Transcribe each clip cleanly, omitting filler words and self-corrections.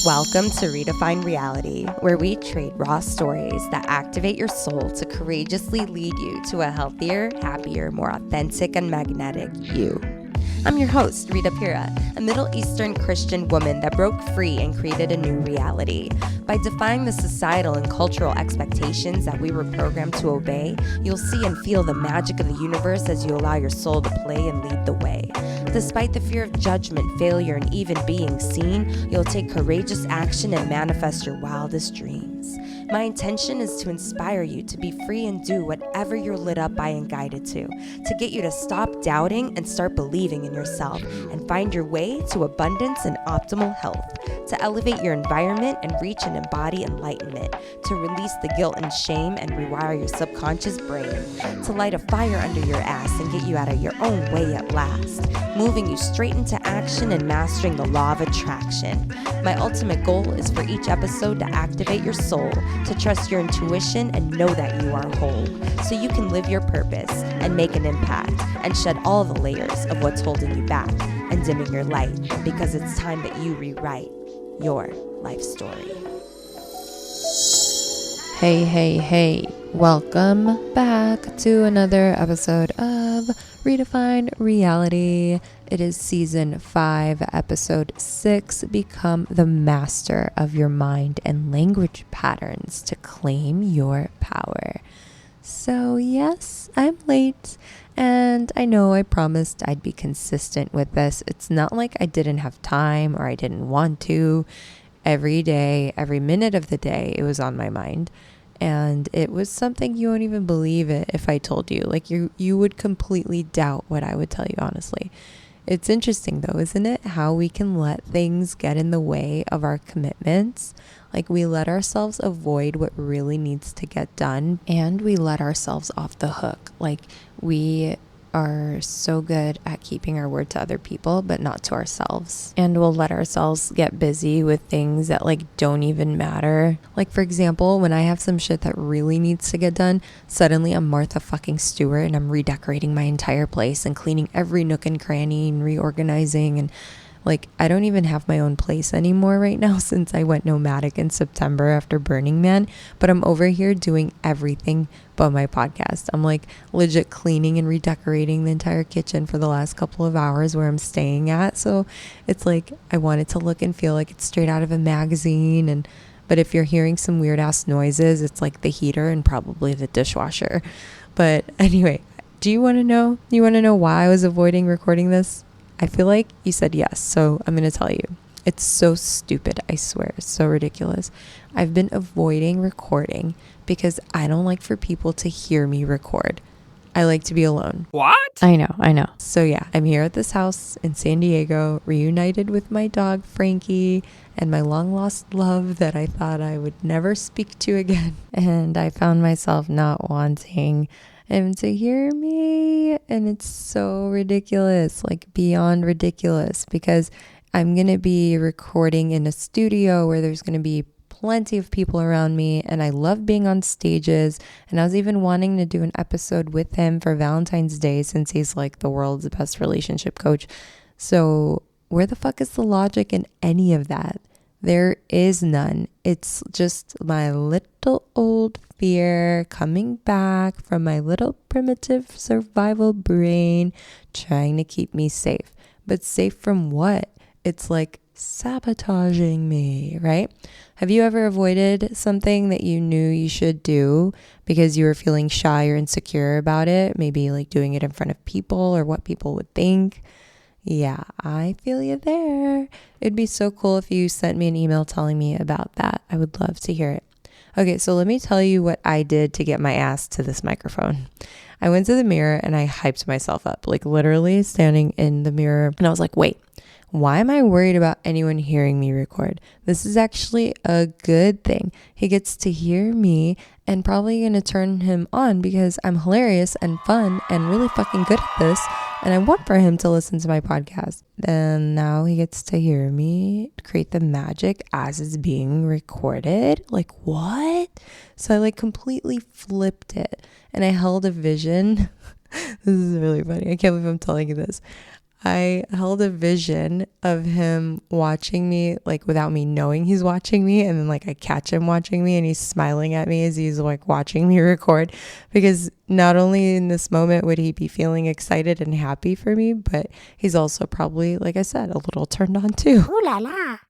Welcome to Redefine Reality, where we trade raw stories that activate your soul to courageously lead you to a healthier, happier, more authentic, and magnetic you. I'm your host, Rita, a Middle Eastern Christian woman that broke free and created a new reality. By defying the societal and cultural expectations that we were programmed to obey, you'll see and feel the magic of the universe as you allow your soul to play and lead the way. Despite the fear of judgment, failure, and even being seen, you'll take courageous action and manifest your wildest dreams. My intention is to inspire you to be free and do whatever you're lit up by and guided to get you to stop doubting and start believing in yourself and find your way to abundance and optimal health, to elevate your environment and reach and embody enlightenment, to release the guilt and shame and rewire your subconscious brain, to light a fire under your ass and get you out of your own way at last, moving you straight into action and mastering the law of attraction. My ultimate goal is for each episode to activate your soul, to trust your intuition and know that you are whole, so you can live your purpose and make an impact and shed all the layers of what's holding you back and dimming your light, because it's time that you rewrite your life story. Hey, welcome back to another episode of Redefine Reality. It is season 5, episode 6, Become the Master of Your Mind and Language Patterns to Claim Your Power. So yes, I'm late, and I know I promised I'd be consistent with this. It's not like I didn't have time or I didn't want to. Every day, every minute of the day, it was on my mind. And it was something you won't even believe it if I told you. Like you would completely doubt what I would tell you, honestly. It's interesting though, isn't it? How we can let things get in the way of our commitments. Like we let ourselves avoid what really needs to get done, and we let ourselves off the hook. Like we are so good at keeping our word to other people, but not to ourselves. And we'll let ourselves get busy with things that don't even matter. Like for example, when I have some shit that really needs to get done, suddenly I'm Martha fucking Stewart and I'm redecorating my entire place and cleaning every nook and cranny and reorganizing, and I don't even have my own place anymore right now since I went nomadic in September after Burning Man, but I'm over here doing everything but my podcast. I'm legit cleaning and redecorating the entire kitchen for the last couple of hours where I'm staying at. So it's I want it to look and feel like it's straight out of a magazine. But if you're hearing some weird ass noises, it's the heater and probably the dishwasher. But anyway, do you want to know? You want to know why I was avoiding recording this? I feel like you said yes, so I'm going to tell you. It's so stupid, I swear. It's so ridiculous. I've been avoiding recording because I don't like for people to hear me record. I like to be alone. What? I know. So yeah, I'm here at this house in San Diego, reunited with my dog, Frankie, and my long lost love that I thought I would never speak to again. And I found myself not wanting him to hear me, and it's so ridiculous, beyond ridiculous, because I'm gonna be recording in a studio where there's gonna be plenty of people around me, and I love being on stages. And I was even wanting to do an episode with him for Valentine's Day since he's the world's best relationship coach. So where the fuck is the logic in any of that? There is none. It's just my little old fear coming back from my little primitive survival brain trying to keep me safe. But safe from what? It's sabotaging me, right? Have you ever avoided something that you knew you should do because you were feeling shy or insecure about it? Maybe doing it in front of people or what people would think. Yeah, I feel you there. It'd be so cool if you sent me an email telling me about that. I would love to hear it. Okay, so let me tell you what I did to get my ass to this microphone. I went to the mirror and I hyped myself up, literally standing in the mirror. And I was wait, why am I worried about anyone hearing me record? This is actually a good thing. He gets to hear me and probably going to turn him on because I'm hilarious and fun and really fucking good at this. And I want for him to listen to my podcast. And now he gets to hear me create the magic as it's being recorded. What? So I completely flipped it. And I held a vision. This is really funny. I can't believe I'm telling you this. I held a vision of him watching me, like without me knowing he's watching me. And then like I catch him watching me and he's smiling at me as he's like watching me record, because not only in this moment would he be feeling excited and happy for me, but he's also probably, like I said, a little turned on too. Ooh la la.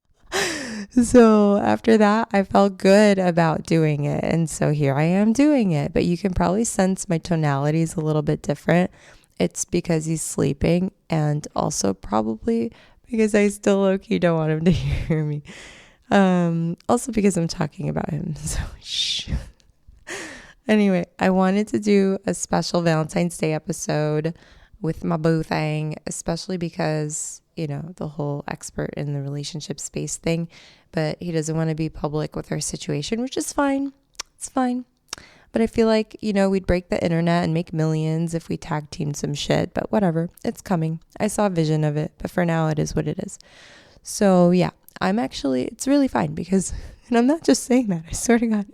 So after that, I felt good about doing it. And so here I am doing it. But you can probably sense my tonality is a little bit different. It's because he's sleeping, and also probably because I still low-key don't want him to hear me. Also because I'm talking about him. So shh. Anyway, I wanted to do a special Valentine's Day episode with my boo thing, especially because, you know, the whole expert in the relationship space thing, but he doesn't want to be public with our situation, which is fine. It's fine. But I feel like, you know, we'd break the internet and make millions if we tag teamed some shit, but whatever, it's coming. I saw a vision of it, but for now it is what it is. So yeah, it's really fine because, and I'm not just saying that, I swear to God,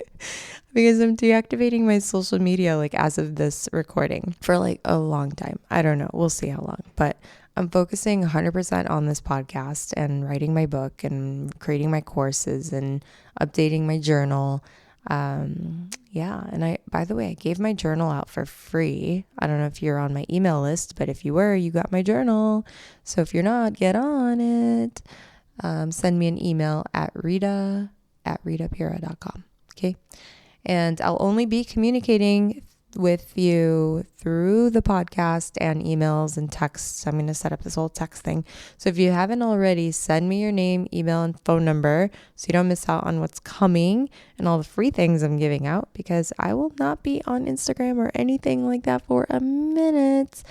because I'm deactivating my social media like as of this recording for like a long time. I don't know. We'll see how long, but I'm focusing 100% on this podcast and writing my book and creating my courses and updating my journal. Yeah. And by the way, I gave my journal out for free. I don't know if you're on my email list, but if you were, you got my journal. So if you're not, get on it. Send me an email at Rita@ritapira.com. Okay. And I'll only be communicating with you through the podcast and emails and texts. I'm going to set up this whole text thing. So if you haven't already, send me your name, email, and phone number so you don't miss out on what's coming and all the free things I'm giving out, because I will not be on Instagram or anything like that for a minute.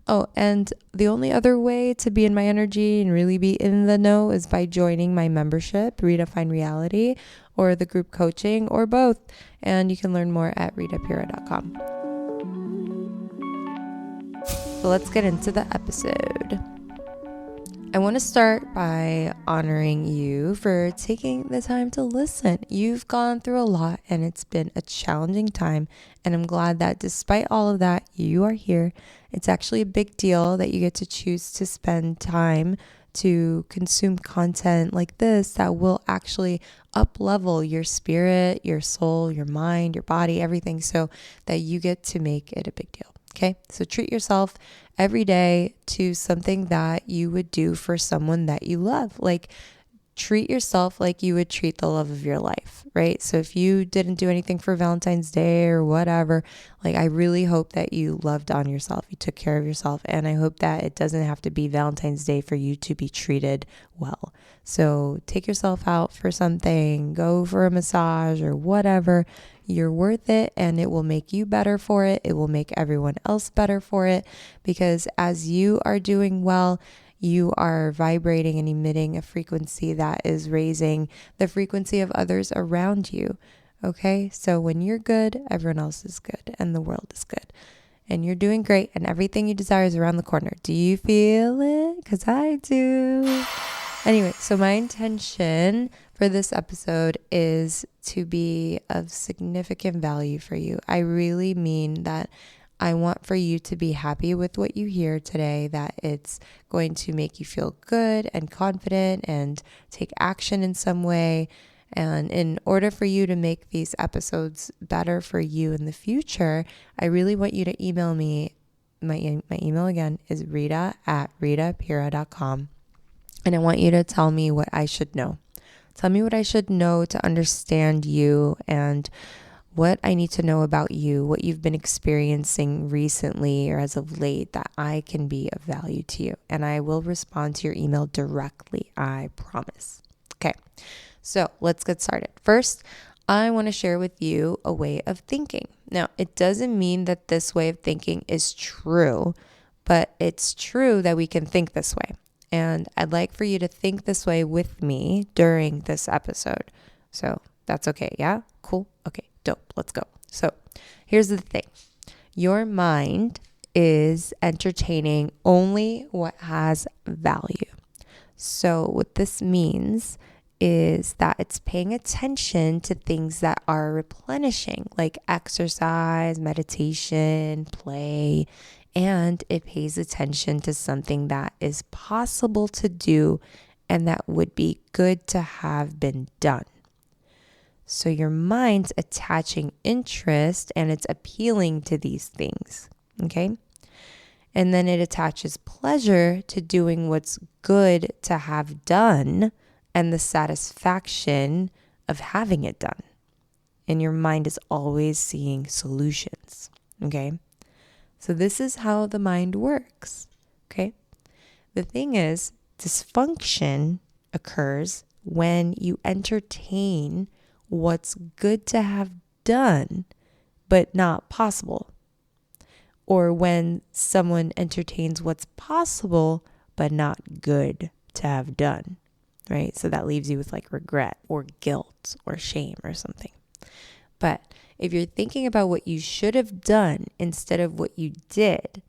Oh, and the only other way to be in my energy and really be in the know is by joining my membership, Rita Find Reality, or the group coaching, or both. And you can learn more at ritapira.com. So let's get into the episode. I want to start by honoring you for taking the time to listen. You've gone through a lot and it's been a challenging time. And I'm glad that despite all of that, you are here. It's actually a big deal that you get to choose to spend time to consume content like this that will actually up-level your spirit, your soul, your mind, your body, everything, so that you get to make it a big deal. Okay, so treat yourself every day to something that you would do for someone that you love. Like, treat yourself like you would treat the love of your life, right? So if you didn't do anything for Valentine's Day or whatever, like, I really hope that you loved on yourself, you took care of yourself, and I hope that it doesn't have to be Valentine's Day for you to be treated well. So take yourself out for something, go for a massage or whatever. You're worth it, and it will make you better for it. It will make everyone else better for it, because as you are doing well, you are vibrating and emitting a frequency that is raising the frequency of others around you. Okay, so when you're good, everyone else is good and the world is good. And you're doing great, and everything you desire is around the corner. Do you feel it? Because I do. Anyway, so my intention for this episode is to be of significant value for you. I really mean that. I want for you to be happy with what you hear today, that it's going to make you feel good and confident and take action in some way. And in order for you to make these episodes better for you in the future, I really want you to email me. My email again is Rita@ritapira.com. And I want you to tell me what I should know. Tell me what I should know to understand you, and what I need to know about you, what you've been experiencing recently or as of late, that I can be of value to you. And I will respond to your email directly, I promise. Okay, so let's get started. First, I want to share with you a way of thinking. Now, it doesn't mean that this way of thinking is true, but it's true that we can think this way. And I'd like for you to think this way with me during this episode. So that's okay, yeah? Cool? Okay. Dope. Let's go. So here's the thing. Your mind is entertaining only what has value. So what this means is that it's paying attention to things that are replenishing, like exercise, meditation, play, and it pays attention to something that is possible to do and that would be good to have been done. So your mind's attaching interest and it's appealing to these things, okay? And then it attaches pleasure to doing what's good to have done and the satisfaction of having it done. And your mind is always seeing solutions, okay? So this is how the mind works, okay? The thing is, dysfunction occurs when you entertain what's good to have done, but not possible. Or when someone entertains what's possible, but not good to have done, right? So that leaves you with like regret or guilt or shame or something. But if you're thinking about what you should have done instead of what you did,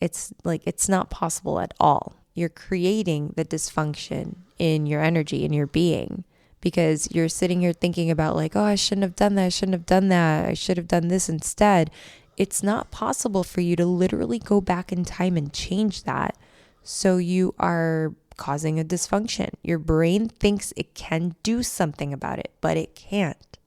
it's not possible at all. You're creating the dysfunction in your energy, in your being, because you're sitting here thinking about like, oh, I shouldn't have done that. I shouldn't have done that. I should have done this instead. It's not possible for you to literally go back in time and change that. So you are causing a dysfunction. Your brain thinks it can do something about it, but it can't.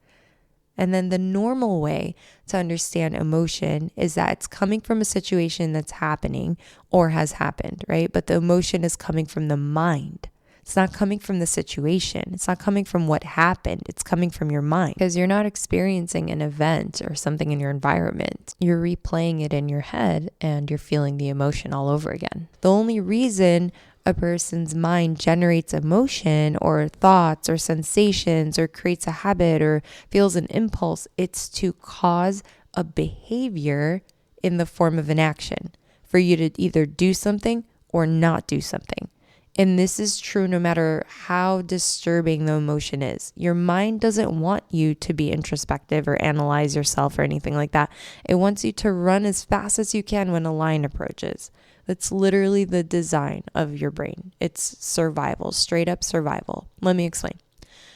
And then the normal way to understand emotion is that it's coming from a situation that's happening or has happened, right? But the emotion is coming from the mind. It's not coming from the situation. It's not coming from what happened. It's coming from your mind because you're not experiencing an event or something in your environment. You're replaying it in your head and you're feeling the emotion all over again. The only reason a person's mind generates emotion or thoughts or sensations or creates a habit or feels an impulse, it's to cause a behavior in the form of an action for you to either do something or not do something. And this is true no matter how disturbing the emotion is. Your mind doesn't want you to be introspective or analyze yourself or anything like that. It wants you to run as fast as you can when a lion approaches. That's literally the design of your brain. It's survival, straight up survival. Let me explain.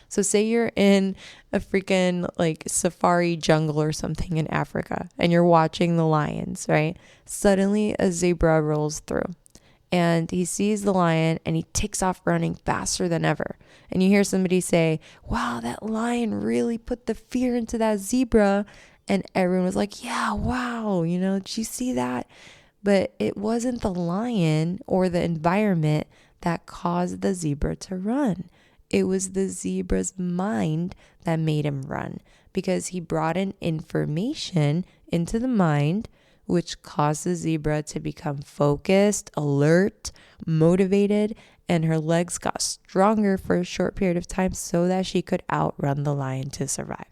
So say you're in a freaking like safari jungle or something in Africa and you're watching the lions, right? Suddenly a zebra rolls through. And he sees the lion and he takes off running faster than ever. And you hear somebody say, wow, that lion really put the fear into that zebra. And everyone was like, yeah, wow, did you see that? But it wasn't the lion or the environment that caused the zebra to run. It was the zebra's mind that made him run because he brought in information into the mind which caused the zebra to become focused, alert, motivated, and her legs got stronger for a short period of time so that she could outrun the lion to survive.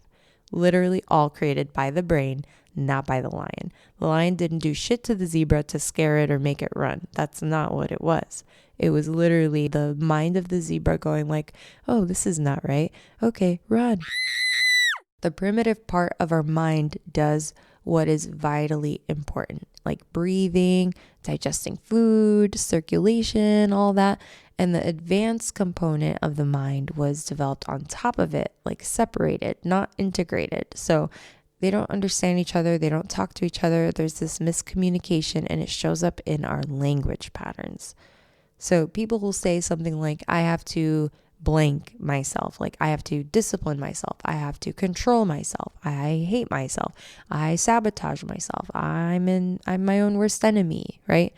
Literally all created by the brain, not by the lion. The lion didn't do shit to the zebra to scare it or make it run. That's not what it was. It was literally the mind of the zebra going like, oh, this is not right. Okay, run. The primitive part of our mind does what is vitally important, like breathing, digesting food, circulation, all that. And the advanced component of the mind was developed on top of it, like separated, not integrated. So they don't understand each other. They don't talk to each other. There's this miscommunication and it shows up in our language patterns. So people will say something like, I have to blank myself. Like I have to discipline myself. I have to control myself. I hate myself. I sabotage myself. I'm my own worst enemy, right?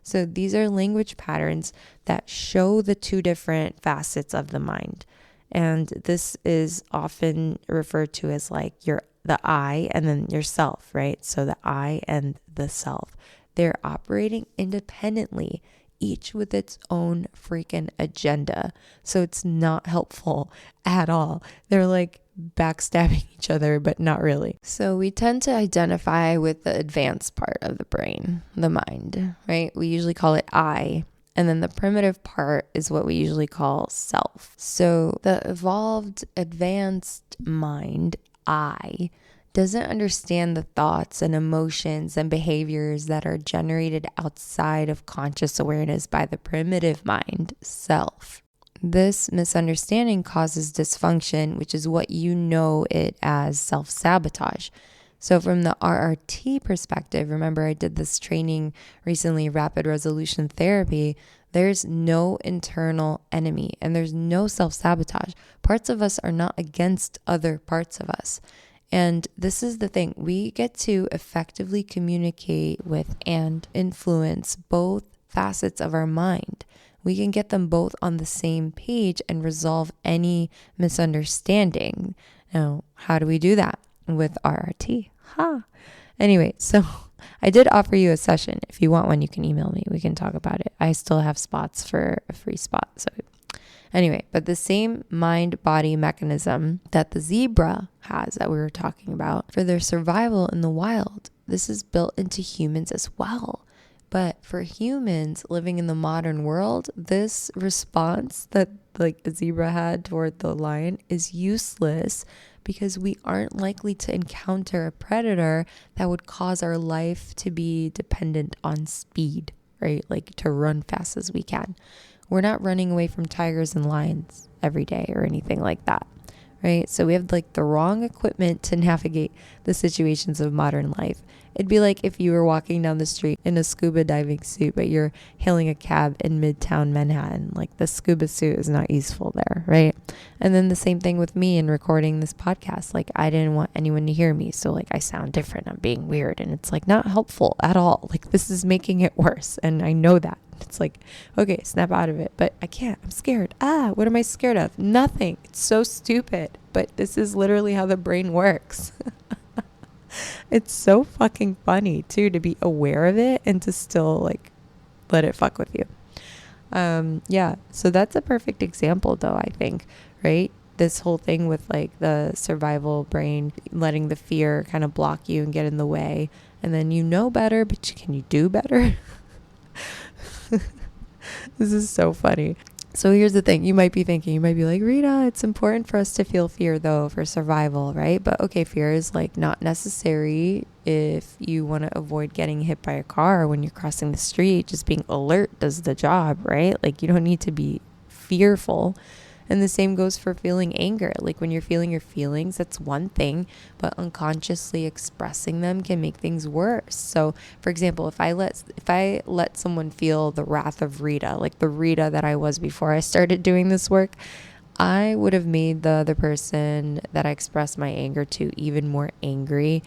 So these are language patterns that show the two different facets of the mind. And this is often referred to as like the I and then yourself, right? So the I and the self, they're operating independently, each with its own freaking agenda. So it's not helpful at all. They're like backstabbing each other, but not really. So we tend to identify with the advanced part of the brain, the mind, right? We usually call it I. And then the primitive part is what we usually call self. So the evolved, advanced mind, I, doesn't understand the thoughts and emotions and behaviors that are generated outside of conscious awareness by the primitive mind, self. This misunderstanding causes dysfunction, which is what you know it as self-sabotage. So from the RRT perspective, remember I did this training recently, rapid resolution therapy. There's no internal enemy and there's no self-sabotage. Parts of us are not against other parts of us. And this is the thing, we get to effectively communicate with and influence both facets of our mind. We can get them both on the same page and resolve any misunderstanding. Now, how do we do that? With RRT. Anyway, so I did offer you a session. If you want one, you can email me. We can talk about it. I still have spots for a free spot. So anyway, but the same mind-body mechanism that the zebra has that we were talking about for their survival in the wild, this is built into humans as well. But for humans living in the modern world, this response that like the zebra had toward the lion is useless because we aren't likely to encounter a predator that would cause our life to be dependent on speed, right? Like to run fast as we can. We're not running away from tigers and lions every day or anything like that, right? So we have like the wrong equipment to navigate the situations of modern life. It'd be like if you were walking down the street in a scuba diving suit, but you're hailing a cab in Midtown Manhattan. Like the scuba suit is not useful there, right? And then the same thing with me in recording this podcast. Like I didn't want anyone to hear me. So like I sound different. I'm being weird. And it's like not helpful at all. Like this is making it worse. And I know that. It's like, okay, snap out of it. But I can't. I'm scared. What am I scared of? Nothing. It's so stupid. But this is literally how the brain works. It's so fucking funny too to be aware of it and to still like let it fuck with you. So that's a perfect example though, I think, right? This whole thing with like the survival brain letting the fear kind of block you and get in the way, and then you know better, but can you do better? This is so funny. So here's the thing. You might be like, Rita, it's important for us to feel fear though for survival, right? But okay, fear is like not necessary if you want to avoid getting hit by a car when you're crossing the street. Just being alert does the job, right? Like you don't need to be fearful. And the same goes for feeling anger. Like when you're feeling your feelings, that's one thing, but unconsciously expressing them can make things worse. So for example, if I let someone feel the wrath of Rita, like the Rita that I was before I started doing this work, I would have made the other person that I expressed my anger to even more angry.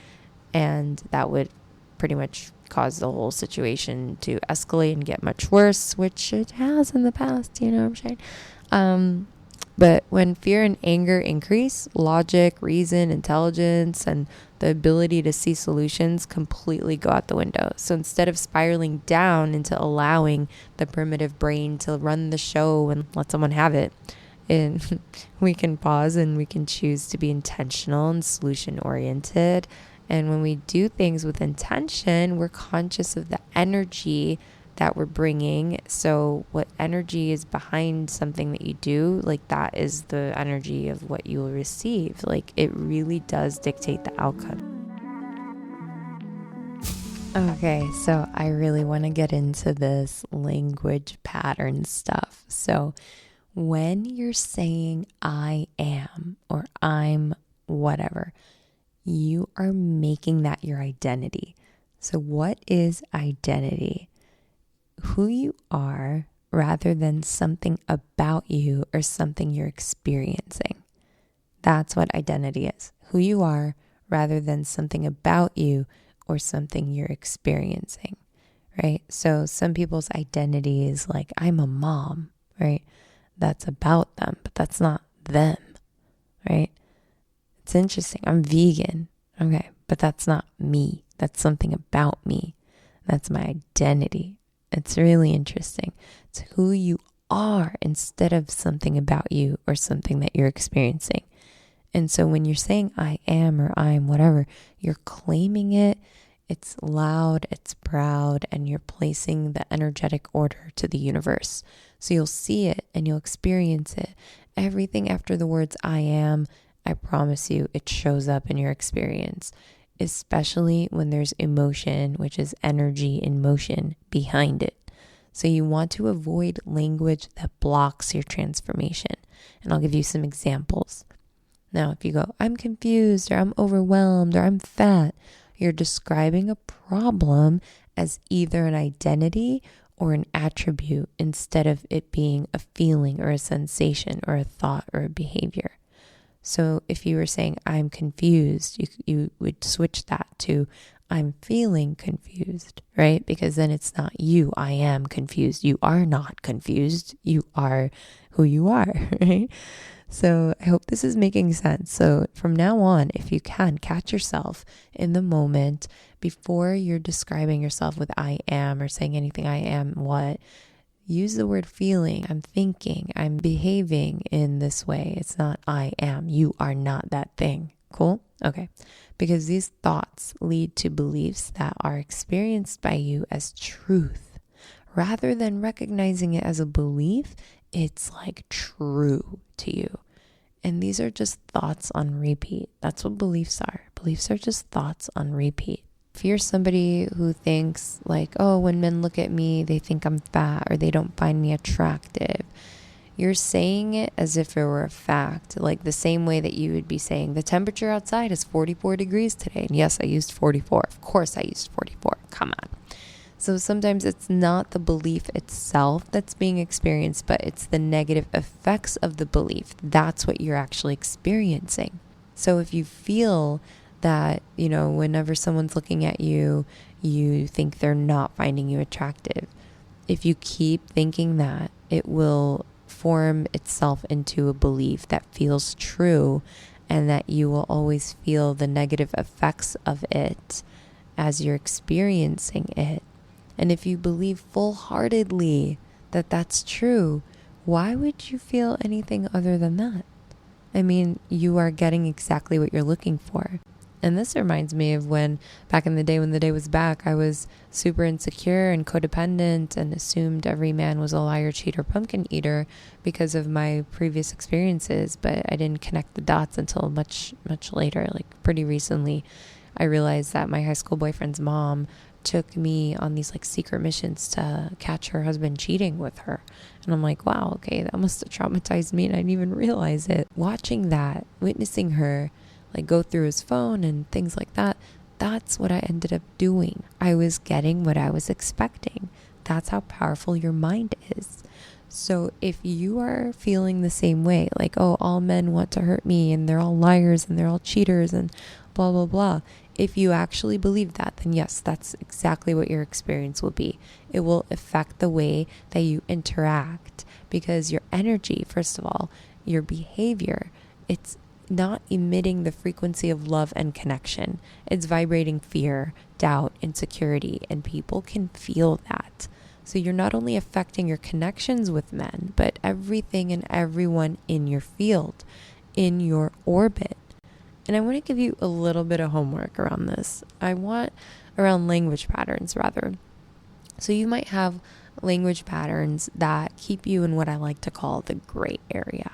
And that would pretty much cause the whole situation to escalate and get much worse, which it has in the past, you know what I'm saying? But when fear and anger increase, logic, reason, intelligence, and the ability to see solutions completely go out the window. So instead of spiraling down into allowing the primitive brain to run the show and let someone have it, and we can pause and we can choose to be intentional and solution oriented. And when we do things with intention, we're conscious of the energy that we're bringing. So what energy is behind something that you do, like that is the energy of what you will receive. Like it really does dictate the outcome. Okay, so I really want to get into this language pattern stuff. So when you're saying I am or I'm whatever, you are making that your identity. So what is identity? Who you are rather than something about you or something you're experiencing. That's what identity is. Who you are rather than something about you or something you're experiencing, right? So some people's identity is like, I'm a mom, right? That's about them, but that's not them, right? It's interesting. I'm vegan. Okay, but that's not me. That's something about me. That's my identity. It's really interesting. It's who you are instead of something about you or something that you're experiencing. And so when you're saying I am or I'm whatever, you're claiming it. It's loud, it's proud, and you're placing the energetic order to the universe. So you'll see it and you'll experience it. Everything after the words I am, I promise you, it shows up in your experience. Especially when there's emotion, which is energy in motion behind it. So you want to avoid language that blocks your transformation. And I'll give you some examples. Now, if you go, I'm confused, or I'm overwhelmed, or I'm fat, you're describing a problem as either an identity or an attribute instead of it being a feeling or a sensation or a thought or a behavior. So if you were saying, I'm confused, you would switch that to, I'm feeling confused, right? Because then it's not you, I am confused. You are not confused. You are who you are, right? So I hope this is making sense. So from now on, if you can, catch yourself in the moment before you're describing yourself with I am or saying anything I am what. Use the word feeling. I'm thinking, I'm behaving in this way. It's not I am. You are not that thing. Cool? Okay. Because these thoughts lead to beliefs that are experienced by you as truth. Rather than recognizing it as a belief, it's like true to you. And these are just thoughts on repeat. That's what beliefs are. Beliefs are just thoughts on repeat. If you're somebody who thinks like, oh, when men look at me, they think I'm fat or they don't find me attractive, you're saying it as if it were a fact, like the same way that you would be saying the temperature outside is 44 degrees today. And yes, I used 44. Of course I used 44. Come on. So sometimes it's not the belief itself that's being experienced, but it's the negative effects of the belief. That's what you're actually experiencing. So if you feel that, whenever someone's looking at you, you think they're not finding you attractive, if you keep thinking that, it will form itself into a belief that feels true and that you will always feel the negative effects of it as you're experiencing it. And if you believe full-heartedly that that's true, why would you feel anything other than that? I mean, you are getting exactly what you're looking for. And this reminds me of when, back in the day when the day was back, I was super insecure and codependent and assumed every man was a liar, cheater, pumpkin eater because of my previous experiences. But I didn't connect the dots until much, much later, like pretty recently. I realized that my high school boyfriend's mom took me on these like secret missions to catch her husband cheating with her. And I'm like, wow, okay, that must have traumatized me and I didn't even realize it. Watching that, witnessing her like go through his phone and things like that, that's what I ended up doing. I was getting what I was expecting. That's how powerful your mind is. So if you are feeling the same way, like, oh, all men want to hurt me and they're all liars and they're all cheaters and blah, blah, blah. If you actually believe that, then yes, that's exactly what your experience will be. It will affect the way that you interact because your energy, first of all, your behavior, it's not emitting the frequency of love and connection. It's vibrating fear, doubt, insecurity, and people can feel that. So you're not only affecting your connections with men, but everything and everyone in your field, in your orbit. And I want to give you a little bit of homework around this. Around language patterns, rather. So you might have language patterns that keep you in what I like to call the gray area.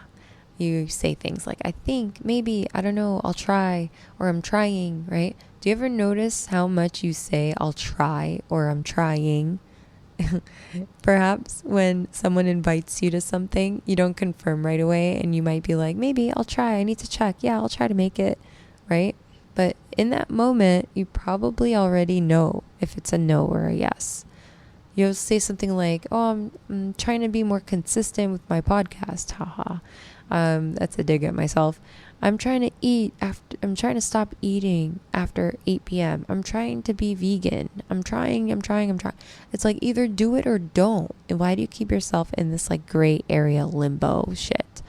You say things like, I think, maybe, I don't know, I'll try, or I'm trying, right? Do you ever notice how much you say, I'll try, or I'm trying? Perhaps when someone invites you to something, you don't confirm right away, and you might be like, maybe, I'll try, I need to check, yeah, I'll try to make it, right? But in that moment, you probably already know if it's a no or a yes. You'll say something like, oh, I'm trying to be more consistent with my podcast, haha. That's a dig at myself. I'm trying to stop eating after 8 p.m. I'm trying to be vegan. I'm trying. It's like either do it or don't. And why do you keep yourself in this like gray area limbo shit?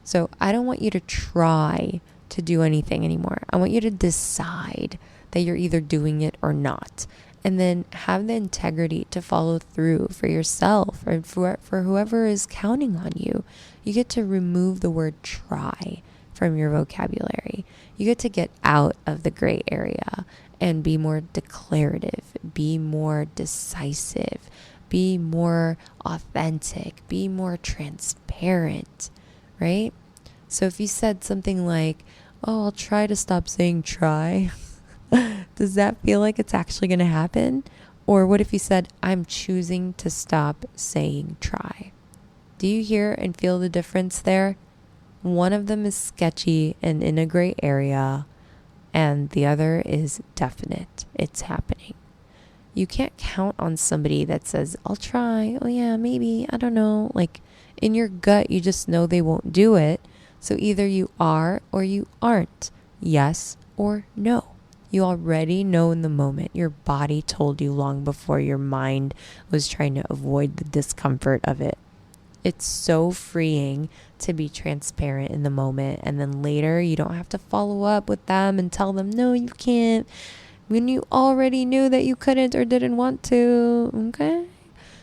So I don't want you to try to do anything anymore. I want you to decide that you're either doing it or not. And then have the integrity to follow through for yourself or for whoever is counting on you. You get to remove the word try from your vocabulary. You get to get out of the gray area and be more declarative, be more decisive, be more authentic, be more transparent, right? So if you said something like, oh, I'll try to stop saying try, does that feel like it's actually going to happen? Or what if you said, I'm choosing to stop saying try? Do you hear and feel the difference there? One of them is sketchy and in a gray area, and the other is definite. It's happening. You can't count on somebody that says, I'll try. Oh yeah, maybe. I don't know. Like in your gut, you just know they won't do it. So either you are or you aren't. Yes or no. You already know in the moment. Your body told you long before your mind was trying to avoid the discomfort of it. It's so freeing to be transparent in the moment. And then later, you don't have to follow up with them and tell them, no, you can't, when you already knew that you couldn't or didn't want to. Okay?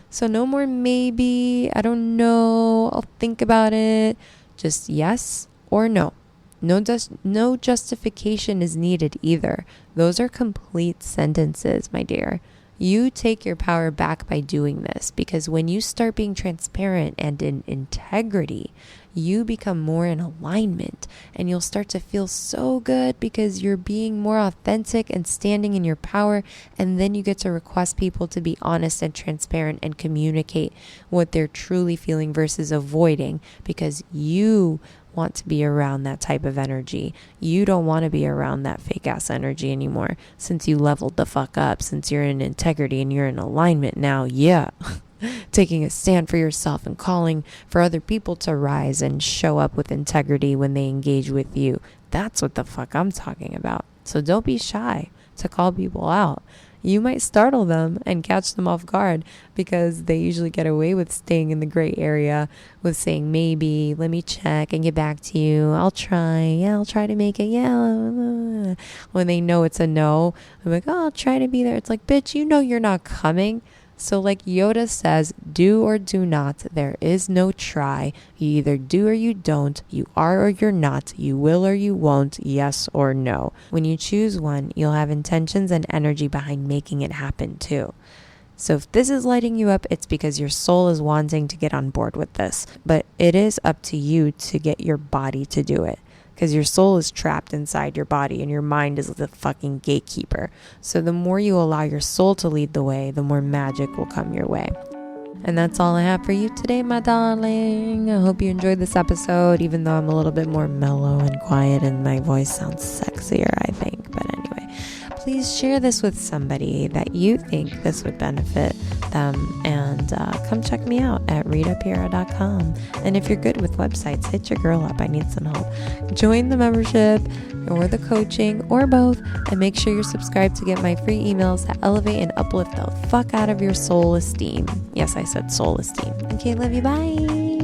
So no more maybe, I don't know, I'll think about it. Just yes or no. No justification is needed either. Those are complete sentences, my dear. You take your power back by doing this, because when you start being transparent and in integrity, you become more in alignment, and you'll start to feel so good because you're being more authentic and standing in your power. And then you get to request people to be honest and transparent and communicate what they're truly feeling versus avoiding, because you want to be around that type of energy. You don't want to be around that fake ass energy anymore, since you leveled the fuck up, since you're in integrity and you're in alignment now. Yeah. Taking a stand for yourself and calling for other people to rise and show up with integrity when they engage with you. That's what the fuck I'm talking about. So don't be shy to call people out. You might startle them and catch them off guard, because they usually get away with staying in the gray area with saying maybe, let me check and get back to you. I'll try. Yeah, I'll try to make it. Yeah. When they know it's a no, I'm like, oh, I'll try to be there. It's like, bitch, you know you're not coming. So like Yoda says, do or do not. There is no try. You either do or you don't. You are or you're not. You will or you won't. Yes or no. When you choose one, you'll have intentions and energy behind making it happen too. So if this is lighting you up, it's because your soul is wanting to get on board with this. But it is up to you to get your body to do it, because your soul is trapped inside your body and your mind is the fucking gatekeeper. So the more you allow your soul to lead the way, the more magic will come your way. And that's all I have for you today, my darling. I hope you enjoyed this episode, even though I'm a little bit more mellow and quiet and my voice sounds sexier, I think. But anyway, please share this with somebody that you think this would benefit them, and come check me out at ritapira.com. And if you're good with websites, hit your girl up. I need some help. Join the membership or the coaching or both, and make sure you're subscribed to get my free emails that elevate and uplift the fuck out of your soul esteem. Yes, I said soul esteem. Okay, love you. Bye.